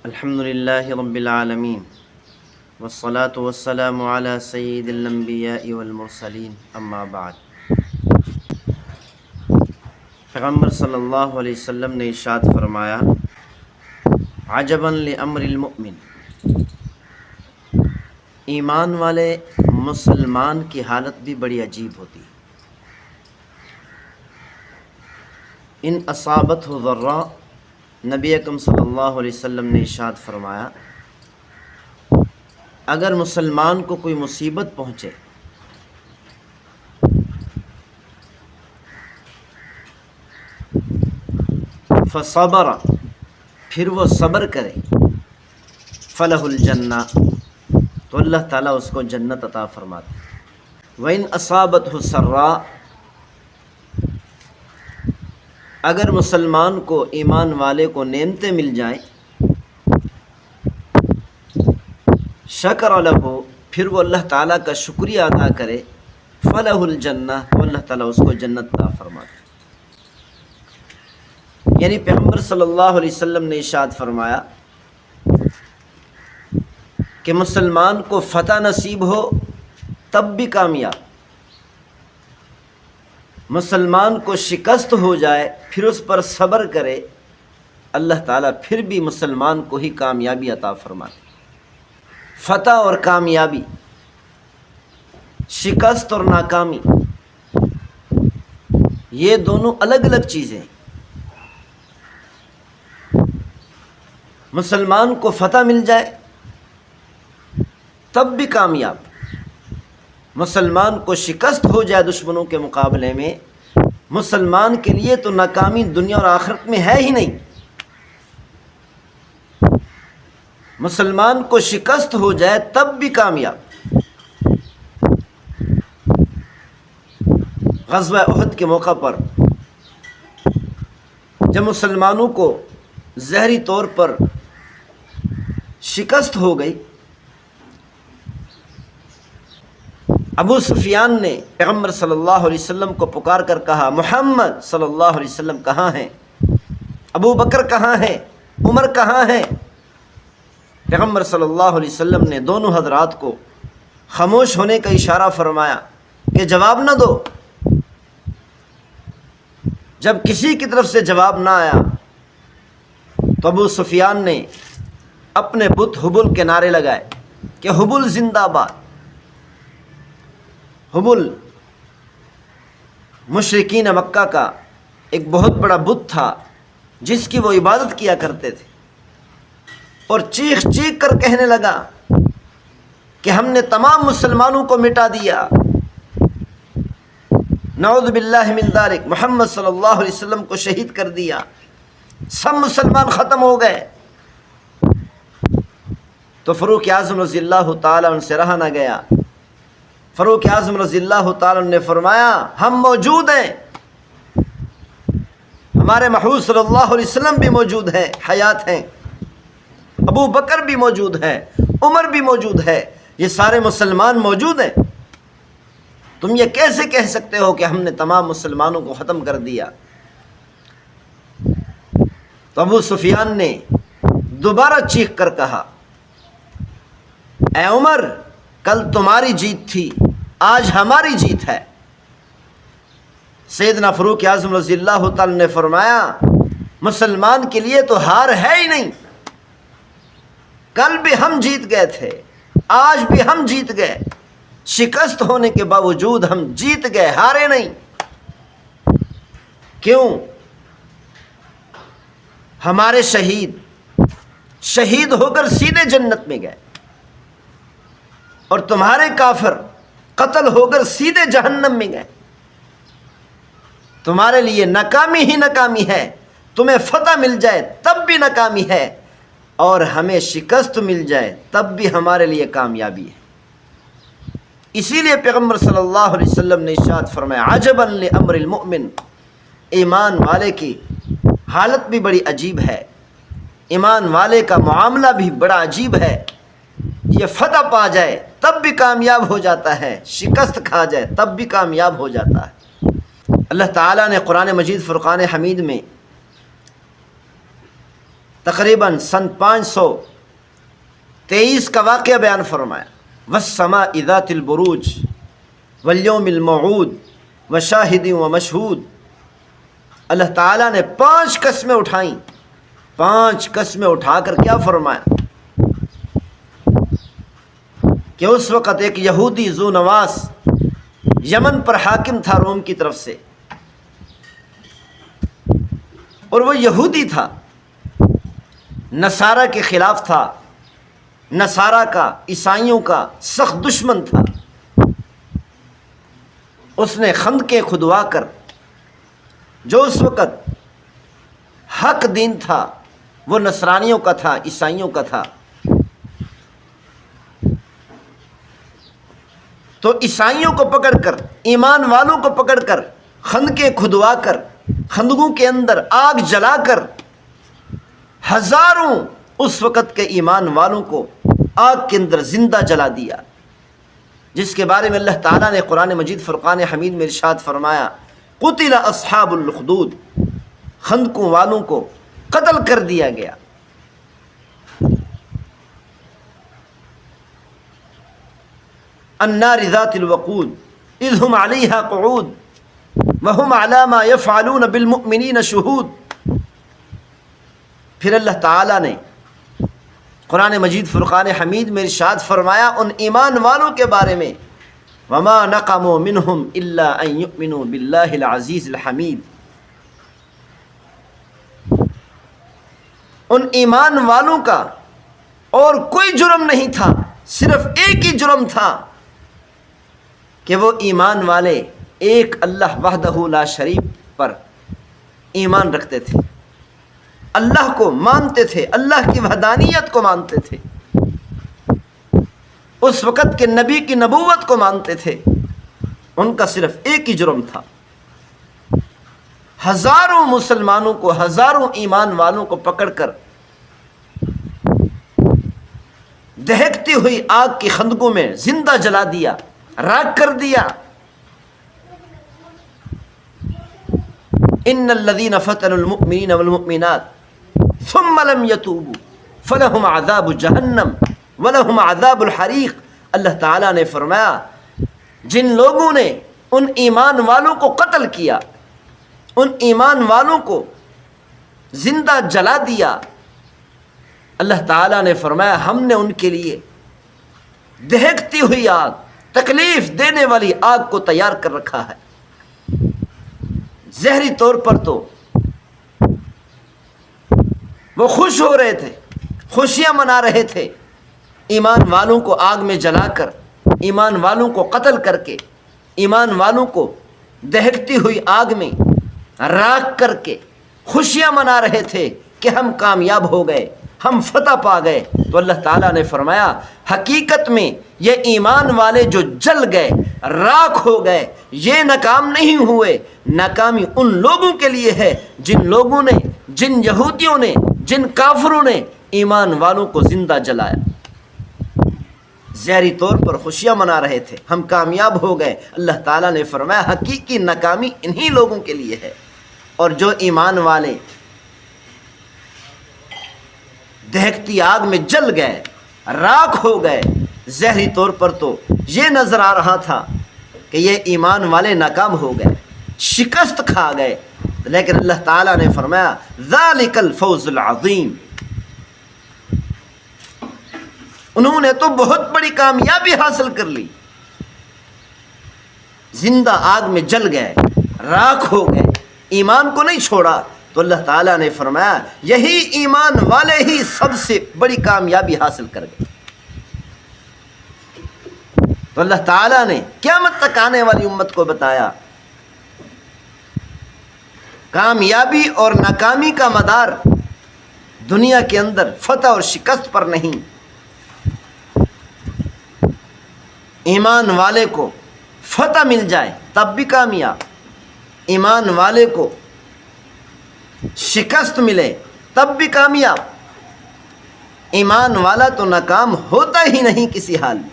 الحمد للہ رب العالمین والصلاة والسلام علی سید الانبیاء والمرسلین اما بعد۔ پیغمبر صلی اللہ علیہ وسلم نے ارشاد فرمایا، عجباً لامر المؤمن، ایمان والے مسلمان کی حالت بھی بڑی عجیب ہوتی ہے۔ ان اصابتہ ضراء، نبی اکرم صلی اللہ علیہ وسلم نے ارشاد فرمایا، اگر مسلمان کو کوئی مصیبت پہنچے فصبر، پھر وہ صبر کرے، فلہ الجنہ، تو اللہ تعالیٰ اس کو جنت عطا فرماتے۔ وَإِنْ أَصَابَتْهُ سَرَّاء، اگر مسلمان کو، ایمان والے کو نعمتیں مل جائیں، شکر لہ، پھر وہ اللہ تعالیٰ کا شکریہ ادا کرے، فلہ الجنہ، تو اللہ تعالیٰ اس کو جنت عطا فرماتے۔ یعنی پیغمبر صلی اللہ علیہ وسلم نے ارشاد فرمایا کہ مسلمان کو فتح نصیب ہو تب بھی کامیاب، مسلمان کو شکست ہو جائے پھر اس پر صبر کرے، اللہ تعالیٰ پھر بھی مسلمان کو ہی کامیابی عطا فرماتے۔ فتح اور کامیابی، شکست اور ناکامی، یہ دونوں الگ الگ چیزیں ہیں۔ مسلمان کو فتح مل جائے تب بھی کامیاب، مسلمان کو شکست ہو جائے دشمنوں کے مقابلے میں، مسلمان کے لیے تو ناکامی دنیا اور آخرت میں ہے ہی نہیں۔ مسلمان کو شکست ہو جائے تب بھی کامیاب۔ غزوہ احد کے موقع پر جب مسلمانوں کو ظاہری طور پر شکست ہو گئی، ابو سفیان نے پیغمبر صلی اللہ علیہ وسلم کو پکار کر کہا، محمد صلی اللہ علیہ وسلم کہاں ہیں؟ ابو بکر کہاں ہیں؟ عمر کہاں ہیں؟ پیغمبر صلی اللہ علیہ وسلم نے دونوں حضرات کو خاموش ہونے کا اشارہ فرمایا کہ جواب نہ دو۔ جب کسی کی طرف سے جواب نہ آیا تو ابو سفیان نے اپنے بت حبل کے نعرے لگائے کہ حبل زندہ باد۔ حبل مشرکین مکہ کا ایک بہت بڑا بت تھا جس کی وہ عبادت کیا کرتے تھے، اور چیخ چیخ کر کہنے لگا کہ ہم نے تمام مسلمانوں کو مٹا دیا، نعوذ باللہ من ذالک، محمد صلی اللہ علیہ وسلم کو شہید کر دیا، سب مسلمان ختم ہو گئے۔ تو فاروق اعظم رضی اللہ تعالیٰ عنہ سے رہا نہ گیا۔ فاروق اعظم رضی اللہ تعالیٰ عنہ نے فرمایا، ہم موجود ہیں، ہمارے محبوب صلی اللہ علیہ وسلم بھی موجود ہیں، حیات ہیں، ابو بکر بھی موجود ہے، عمر بھی موجود ہے، یہ سارے مسلمان موجود ہیں، تم یہ کیسے کہہ سکتے ہو کہ ہم نے تمام مسلمانوں کو ختم کر دیا؟ تو ابو سفیان نے دوبارہ چیخ کر کہا، اے عمر، کل تمہاری جیت تھی، آج ہماری جیت ہے۔ سیدنا فاروق اعظم رضی اللہ تعالی نے فرمایا، مسلمان کے لیے تو ہار ہے ہی نہیں، کل بھی ہم جیت گئے تھے، آج بھی ہم جیت گئے، شکست ہونے کے باوجود ہم جیت گئے، ہارے نہیں۔ کیوں؟ ہمارے شہید ہو کر سیدھے جنت میں گئے، اور تمہارے کافر قتل ہو کر سیدھے جہنم میں گئے۔ تمہارے لیے ناکامی ہی ناکامی ہے، تمہیں فتح مل جائے تب بھی ناکامی ہے، اور ہمیں شکست مل جائے تب بھی ہمارے لیے کامیابی ہے۔ اسی لیے پیغمبر صلی اللہ علیہ وسلم نے ارشاد فرمایا، عجباً لامر المؤمن، ایمان والے کی حالت بھی بڑی عجیب ہے، ایمان والے کا معاملہ بھی بڑا عجیب ہے۔ یہ فتح پا جائے تب بھی کامیاب ہو جاتا ہے، شکست کھا جائے تب بھی کامیاب ہو جاتا ہے۔ اللہ تعالیٰ نے قرآن مجید فرقان حمید میں تقریباً سن 523 کا واقعہ بیان فرمایا، والسماء ذات البروج والیوم الموعود وشاہد ومشہود۔ اللہ تعالیٰ نے 5 قسمیں اٹھائیں، 5 قسمیں اٹھا کر کیا فرمایا کہ اس وقت ایک یہودی ذو نواس یمن پر حاکم تھا روم کی طرف سے، اور وہ یہودی تھا، نصارہ کے خلاف تھا، نصارہ کا، عیسائیوں کا سخت دشمن تھا۔ اس نے خندقیں کھدوا کر، جو اس وقت حق دین تھا وہ نصرانیوں کا تھا، عیسائیوں کا تھا، تو عیسائیوں کو پکڑ کر، ایمان والوں کو پکڑ کر خندقیں کھدوا کر، خندقوں کے اندر آگ جلا کر ہزاروں اس وقت کے ایمان والوں کو آگ کے اندر زندہ جلا دیا، جس کے بارے میں اللہ تعالیٰ نے قرآن مجید فرقان حمید میں ارشاد فرمایا، قتل اصحاب الاخدود، خندقوں والوں کو قتل کر دیا گیا۔ النار ذات الوقود اذ هم علیہا قعود وهم علی ما یفعلون بالمؤمنین شہود۔ پھر اللہ تعالیٰ نے قرآن مجید فرقان حمید میں ارشاد فرمایا ان ایمان والوں کے بارے میں، وما نقموا منہم الا ان یؤمنوا باللہ العزیز الحمید۔ ان ایمان والوں کا اور کوئی جرم نہیں تھا، صرف ایک ہی جرم تھا کہ وہ ایمان والے ایک اللہ وحدہ لا شریک پر ایمان رکھتے تھے، اللہ کو مانتے تھے، اللہ کی وحدانیت کو مانتے تھے، اس وقت کے نبی کی نبوت کو مانتے تھے۔ ان کا صرف ایک ہی جرم تھا، ہزاروں مسلمانوں کو، ہزاروں ایمان والوں کو پکڑ کر دہکتی ہوئی آگ کی خندقوں میں زندہ جلا دیا، راکھ کر دیا۔ ان الذين فتنوا المؤمنين والمؤمنات ثم لم يتوبوا فلهم عذاب جہنم ولهم عذاب الحریق۔ اللہ تعالیٰ نے فرمایا جن لوگوں نے ان ایمان والوں کو قتل کیا، ان ایمان والوں کو زندہ جلا دیا، اللہ تعالیٰ نے فرمایا ہم نے ان کے لیے دہکتی ہوئی آگ، تکلیف دینے والی آگ کو تیار کر رکھا ہے۔ ظاہری طور پر تو وہ خوش ہو رہے تھے، خوشیاں منا رہے تھے، ایمان والوں کو آگ میں جلا کر، ایمان والوں کو قتل کر کے، ایمان والوں کو دہکتی ہوئی آگ میں راکھ کر کے خوشیاں منا رہے تھے کہ ہم کامیاب ہو گئے، ہم فتح پا گئے۔ تو اللہ تعالیٰ نے فرمایا حقیقت میں یہ ایمان والے جو جل گئے، راکھ ہو گئے، یہ ناکام نہیں ہوئے، ناکامی ان لوگوں کے لیے ہے جن لوگوں نے، جن یہودیوں نے، جن کافروں نے ایمان والوں کو زندہ جلایا۔ ظاہری طور پر خوشیاں منا رہے تھے، ہم کامیاب ہو گئے، اللہ تعالیٰ نے فرمایا حقیقی ناکامی انہی لوگوں کے لیے ہے۔ اور جو ایمان والے دہکتی آگ میں جل گئے، راکھ ہو گئے، ظاہری طور پر تو یہ نظر آ رہا تھا کہ یہ ایمان والے ناکام ہو گئے، شکست کھا گئے، لیکن اللہ تعالیٰ نے فرمایا ذالک الفوز العظیم، انہوں نے تو بہت بڑی کامیابی حاصل کر لی، زندہ آگ میں جل گئے، راکھ ہو گئے، ایمان کو نہیں چھوڑا۔ تو اللہ تعالیٰ نے فرمایا یہی ایمان والے ہی سب سے بڑی کامیابی حاصل کر گئے۔ تو اللہ تعالیٰ نے قیامت تک آنے والی امت کو بتایا کامیابی اور ناکامی کا مدار دنیا کے اندر فتح اور شکست پر نہیں، ایمان والے کو فتح مل جائے تب بھی کامیاب، ایمان والے کو شکست ملے تب بھی کامیاب، ایمان والا تو ناکام ہوتا ہی نہیں کسی حال میں۔